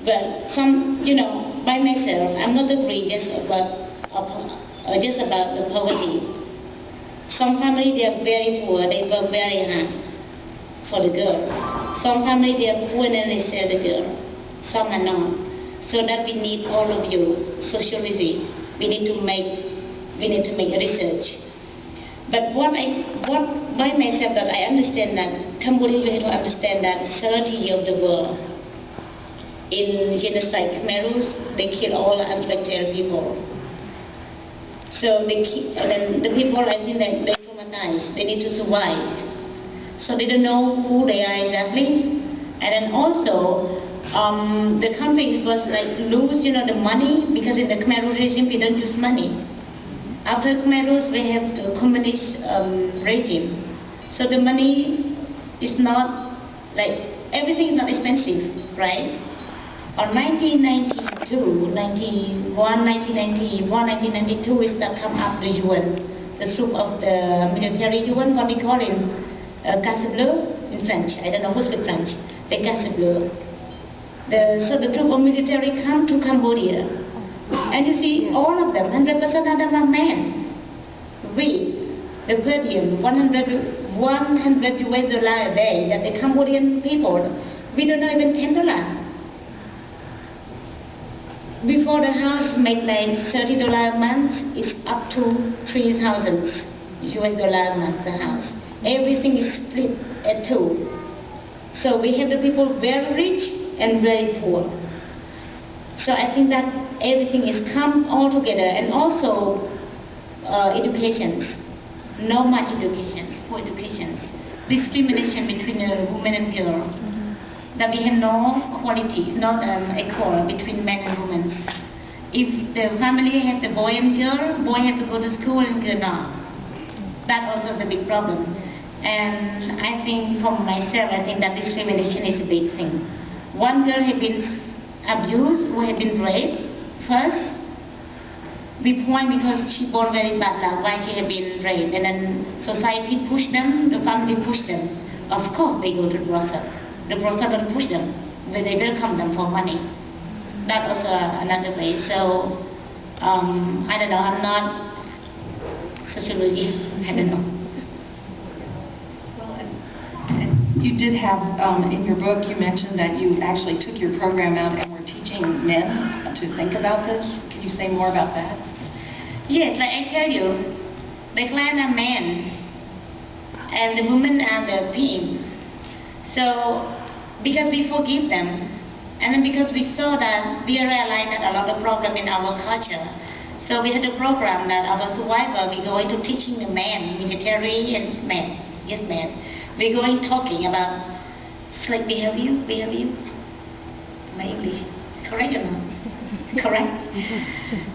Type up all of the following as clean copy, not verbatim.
But some, by myself, I'm not agree just about the poverty. Some family they are very poor, they work very hard for the girl. Some family they are poor and they sell the girl. Some are not. So that we need all of you, sociology. We need to make research. But what by myself that I understand that Cambodia, you have to understand that 30 years of the war in genocide, Khmerus, they kill all Anglo people. So then the people, I think that they traumatized. They need to survive. So they don't know who they are exactly. And then also, the country was like lose, the money, because in the Khmer regime we don't use money. After Khmerus, we have the communist regime. So the money is not, like, everything is not expensive, right? On 1992, 1992 is that come up the UN, the troop of the military UN, what we call it, Casse Bleue in French. I don't know what's the French. The Casse Bleue. So the troop of military come to Cambodia. And you see all of them, 100% of them are men. We, the Persian, 100 US dollar a day, that the Cambodian people, we don't know even $10. Before the house make like $30 a month, it's up to 3,000 US dollar a month, the house. Everything is split at two. So we have the people very rich and very poor. So I think that everything is come all together, and also education, not much education, poor education, discrimination between women and girl. That we have no quality, not equal between men and women. If the family have the boy and girl, boy have to go to school and girl not. That also the big problem. And I think for myself, I think that discrimination is a big thing. One girl has been abused, who had been raped first. We point because she born very bad luck, why she had been raped, and then society pushed them, the family pushed them. Of course they go to the brothel. The brothel don't push them, but they welcome them for money. That was another way. So I don't know, I'm not sociology, I don't know. You did have, in your book, you mentioned that you actually took your program out and were teaching men to think about this. Can you say more about that? Yes, like I tell you, the clients are men, and the women are the pimp. So, because we forgive them, and then because we saw that, we realized that a lot of problem in our culture. So we had a program that our survivor, we going to teaching the men, military and men, yes men. We're going talking about slave behavior. My English, correct or not? Correct.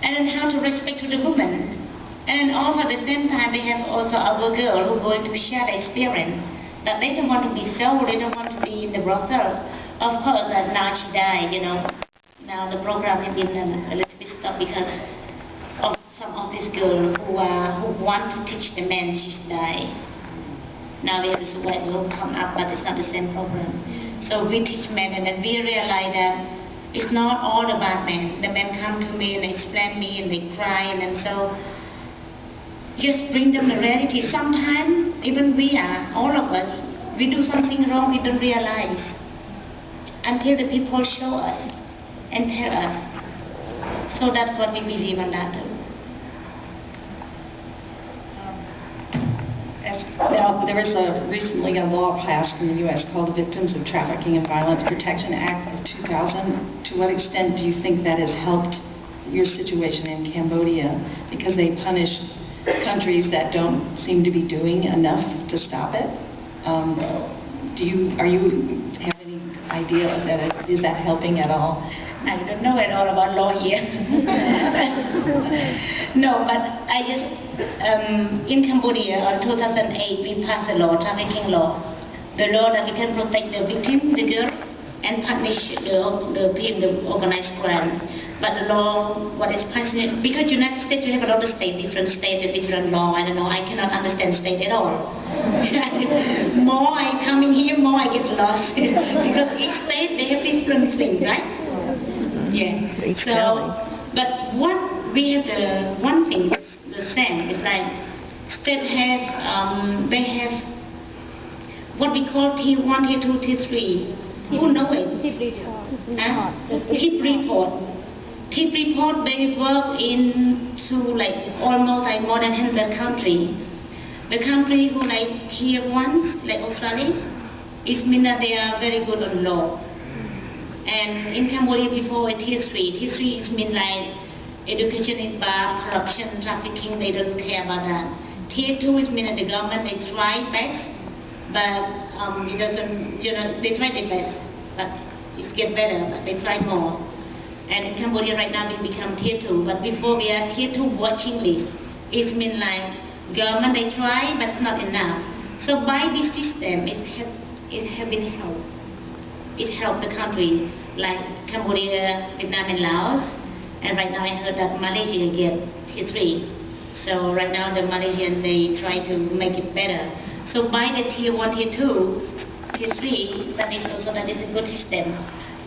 And then how to respect to the woman. And then also at the same time, we have also our girl who going to share the experience that they don't want to be sold, they don't want to be in the brothel. Of course, that now she died, Now the program has been a little bit stopped because of some of these girls who want to teach the men, she's died. Now we have a survivor who come up, but it's not the same program. So we teach men, and then we realize that it's not all about men. The men come to me and they explain me and they cry, and then so just bring them the reality. Sometimes even we are, all of us, we do something wrong, we don't realize until the people show us and tell us. So that's what we believe in that. Now, there was recently a law passed in the U.S. called the Victims of Trafficking and Violence Protection Act of 2000. To what extent do you think that has helped your situation in Cambodia? Because they punish countries that don't seem to be doing enough to stop it. Do you have any idea that is that helping at all? I don't know at all about law here. No, but I just, in Cambodia, in 2008, we passed a law, trafficking law. The law that we can protect the victim, the girl, and punish the organized crime. But the law, what is passed, because United States, you have a lot of states, different states, and different law. I don't know, I cannot understand state at all. More I come in here, more I get lost. Because each state, they have different things, right? Yeah. Each So, county. but what we have the one thing the same is like state have they have what we call T1, T2, T3. Who know it? Tip report. Tip report. They work in to like almost like more than 100 countries. The country who like tier 1, like Australia, it means that they are very good on law. And in Cambodia before tier 3, tier 3 is mean like education is bad, corruption, trafficking, they don't care about that. Tier 2 is mean that the government they try best, but it doesn't, they try their best, but it get better, but they try more. And in Cambodia right now we become tier 2, but before we are tier 2 watching list. It means like government they try, but it's not enough. So by this system, it have been helped. It helped the country like Cambodia, Vietnam, and Laos. And right now I heard that Malaysia get tier 3. So right now the Malaysians they try to make it better. So by the tier 1, tier 2, tier 3, that is a good system.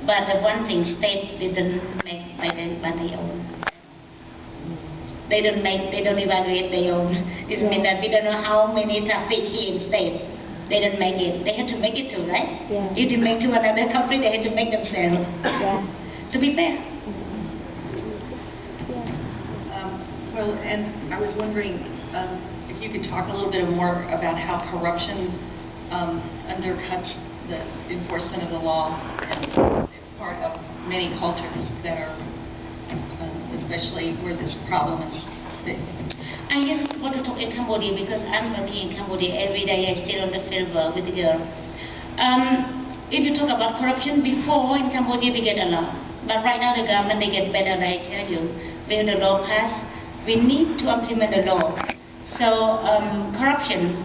But the one thing state didn't make by their own. They don't evaluate their own. This means that we don't know how many traffic here in state. They don't make it. They have to make it too, right? Yeah. If they make to another country, they have to make themselves. Yeah. To be fair. Well, and I was wondering if you could talk a little bit more about how corruption undercuts the enforcement of the law, and it's part of many cultures that are, especially where this problem is big. I just want to talk in Cambodia because I'm working in Cambodia every day. I stay on the field with the girl. If you talk about corruption, before in Cambodia we get a lot, but right now the government they get better. I tell you, we have the law passed. We need to implement the law. So corruption,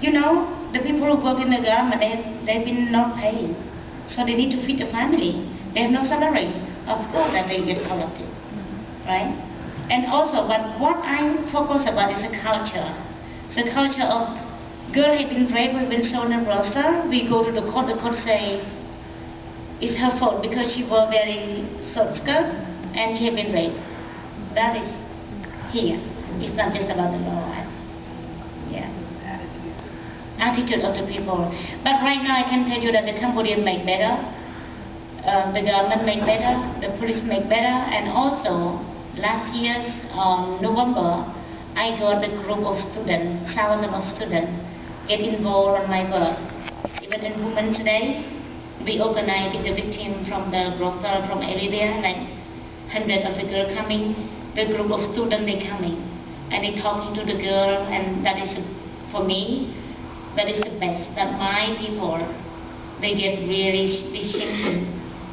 the people who work in the government they've been not paying, so they need to feed the family. They have no salary. Of course that they get corrupted, right? And also, but what I focus about is the culture. The culture of girl have been raped, have been sold in brothel. We go to the court say it's her fault because she wore very short skirt and she have been raped. That is here. It's not just about the law. Yeah. Attitude of the people. But right now I can tell you that the Cambodian make better, the government make better, the police make better, and also last year November I got a group of students, thousands of students get involved on my work. Even in Women's Day, we organize with the victim from the brothel from everywhere, like 100 of the girls coming, the group of students they coming, and they talking to the girl, and that is for me. That is the best, that my people, they get really shingy,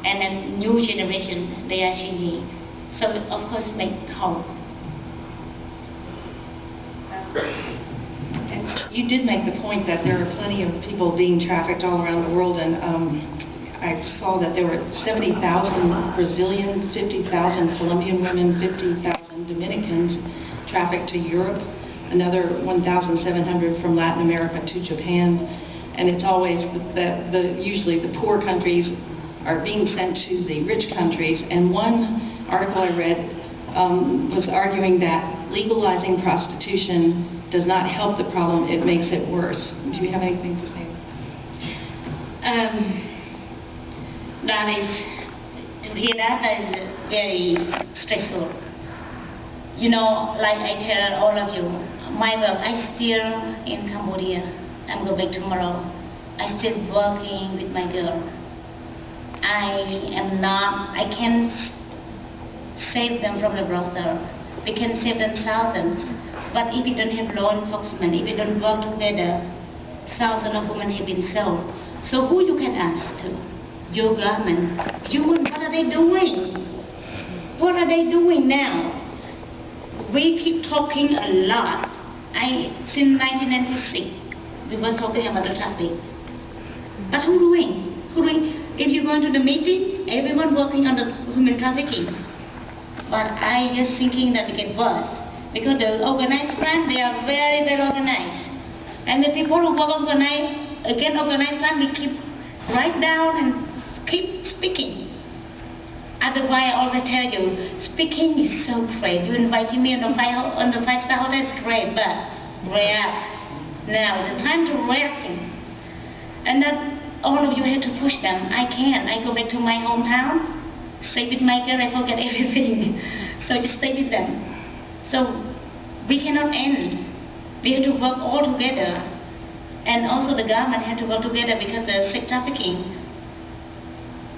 and then new generation, they are shingy. So of course make hope. You did make the point that there are plenty of people being trafficked all around the world, and I saw that there were 70,000 Brazilians, 50,000 Colombian women, 50,000 Dominicans trafficked to Europe, another 1,700 from Latin America to Japan, and it's always usually the poor countries are being sent to the rich countries. And one article I read was arguing that legalizing prostitution does not help the problem, it makes it worse. Do you have anything to say? That is, to hear that is very stressful. Like I tell all of you, my work, I still in Cambodia. I'm going back tomorrow. I still working with my girl. I can save them from the brothel. We can save them thousands. But if we don't have law enforcement, if we don't work together, thousands of women have been sold. So who you can ask to? Your government. What are they doing? What are they doing now? We keep talking a lot. Since 1996, we were talking about the traffic. But who doing? If you go into the meeting, everyone working on the human trafficking. But I just thinking that it get worse. Because the organized crime, they are very well organized. And the people who work against organized crime, we keep write down and keep speaking. Otherwise, I always tell you, speaking is so great. You invited me on the five-star hotel is great, but react. Now is the time to reacting. And then all of you have to push them. I can't. I go back to my hometown, stay with my girl, I forget everything. So just stay with them. So we cannot end. We have to work all together. And also the government have to work together because the sex trafficking,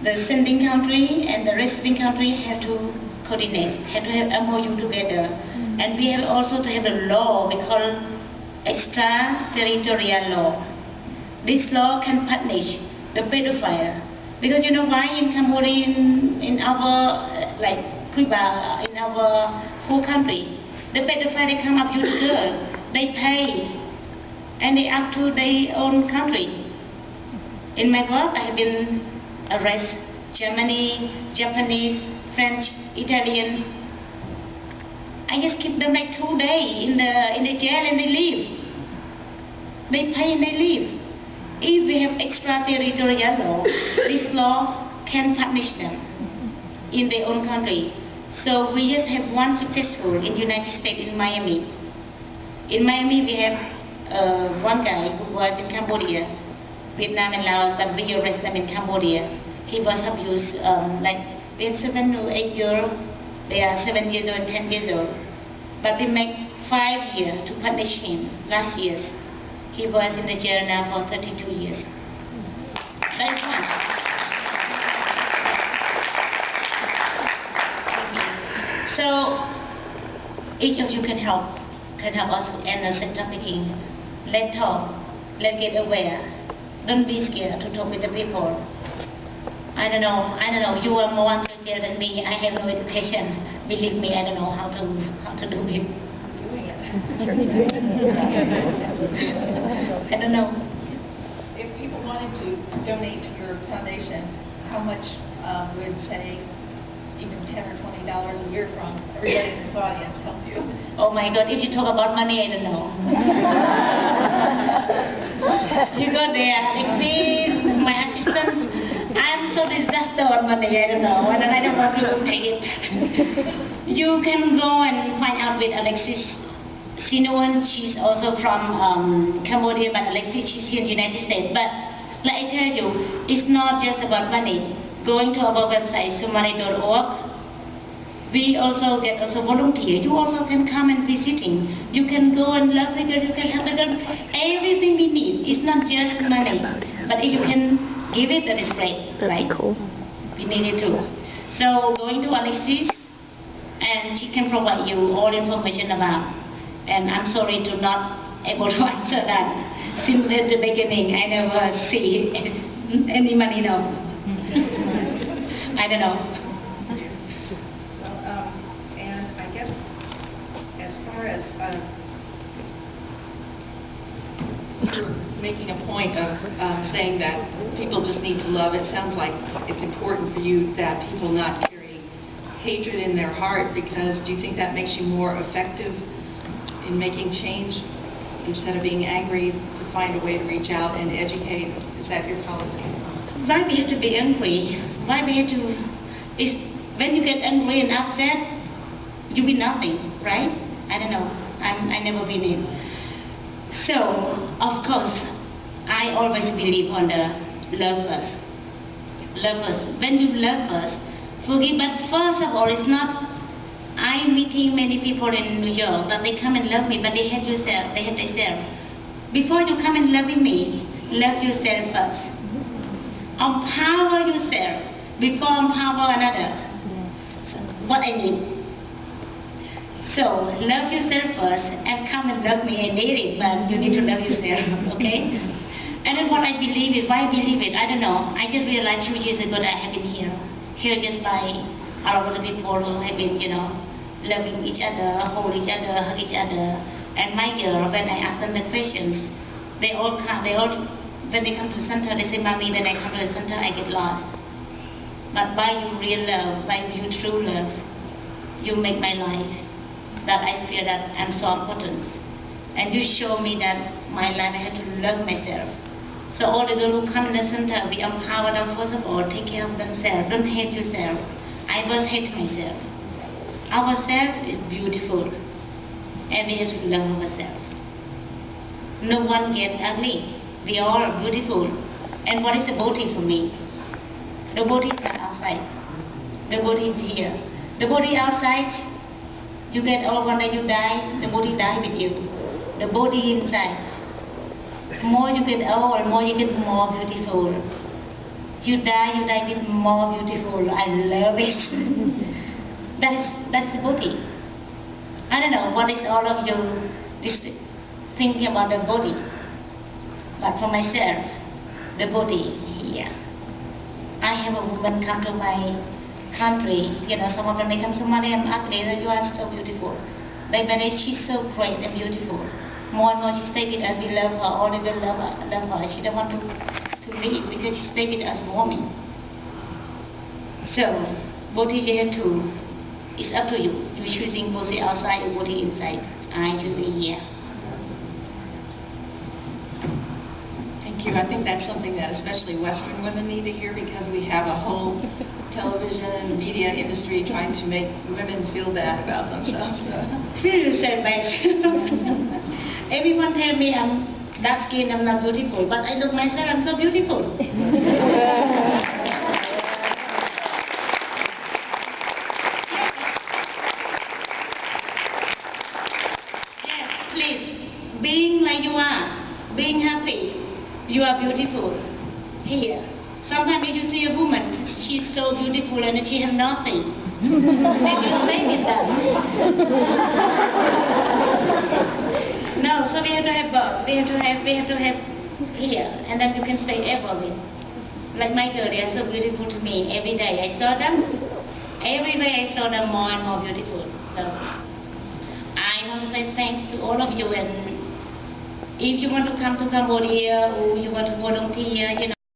the sending country and the receiving country have to coordinate, have to have MOU together. And we have also to have a law we call extraterritorial law. This law can punish the pedophile. Because you know why in Cambodia, in our, like Cuba, in our whole country, the pedophile, they come up, use girl, they pay, and they up to their own country. In my work, I have been arrested Germany, Japanese, French, Italian. I just keep them like 2 days in the jail and they leave. They pay and they leave. If we have extraterritorial law, this law can punish them in their own country. So we just have one successful in the United States, in Miami. In Miami, we have one guy who was in Cambodia, Vietnam and Laos, but we arrested him in Cambodia. He was abused, like we have 7 to 8 years old, they are 7 years old and 10 years old. But we make 5 years to punish him last year. He was in the jail now for 32 years. That is one. So each of you can help us to end the sex trafficking. Let's talk, let's get aware. Don't be scared to talk with the people. I don't know, you are more intelligent than me. I have no education. Believe me, I don't know how to do it. I don't know. If people wanted to donate to your foundation, how much would, say, even $10 or $20 a year from everybody in this audience help you? Oh my God, if you talk about money, I don't know. You go there, like this, my assistant, I'm so disaster on money, I don't know, and I don't want to take it. You can go and find out with Alexis Sinoan. She's also from Cambodia, but Alexis, she's here in the United States. But like I tell you, it's not just about money. Going to our website, somali.org, we also get volunteer. You also can come and visiting. You can go and love the girl, you can help the girl. Everything we need. It's not just money, but if you can give it, that is great, right? Cool. We need it too. So going to Alexis, and she can provide you all information about. And I'm sorry to not able to answer that. Since the beginning, I never see any money, no. I don't know. Well, and I guess as far as making a point of saying that people just need to love, it sounds like it's important for you that people not carry hatred in their heart, because do you think that makes you more effective in making change instead of being angry, to find a way to reach out and educate? Is that your policy? Why we have to be angry? Why we have to? Is when you get angry and upset, you win nothing, right? I don't know. I never been in. So of course, I always believe on the love first. Love first. When you love first, forgive. But first of all, it's not. I'm meeting many people in New York that they come and love me, but they hate yourself. They hate themselves. Before you come and love me, love yourself first. Empower yourself before empower another. So, what I need. So love yourself first and come and love me. I need it, but you need to love yourself, okay? And then what I believe it, why I believe it, I don't know. I just realized 2 years ago that I have been here just by a lot of the people who have been, loving each other, hold each other, hug each other. And my girl, when I ask them the questions, they all, when they come to the center, they say, Mommy, when I come to the center, I get lost. But by your real love, by your true love, you make my life, that I feel that I'm so important. And you show me that my life, I have to love myself. So all the girls who come in the center, we empower them first of all, take care of themselves, don't hate yourself. I was hate myself. Ourself is beautiful, and we have to love ourselves. No one gets ugly. We all are beautiful. And what is the body for me? The body is not outside. The body is here. The body outside, you get old one day you die, the body die with you. The body inside. More you get old, more you get more beautiful. You die with more beautiful. I love it. That's the body. I don't know what is all of you thinking about the body. But for myself, the body here. I have a woman come to my country, some of them they come to Somalia, I'm ugly, you are so beautiful. But she's so great and beautiful. More and more she stay with us, we love her, all of them love her. She don't want to leave because she stay with us warming. So, body here too, it's up to you. You're choosing body outside or body inside. I choose it here. Thank you. I think that's something that especially Western women need to hear because we have a whole television and media industry trying to make women feel bad about themselves. Feel so bad. Everyone tell me I'm dark skinned, I'm not beautiful, but I look myself, I'm so beautiful. Yes, please, being like you are, being happy, you are beautiful. Here. Sometimes if you see a woman, she's so beautiful and she has nothing. Then you stay with them. No, so we have to have both. We have to have here, and then you can stay ever with. Like my girl, they are so beautiful to me. Every day I saw them. Every day I saw them more and more beautiful. So I want to say thanks to all of you. And if you want to come to Cambodia or you want to volunteer,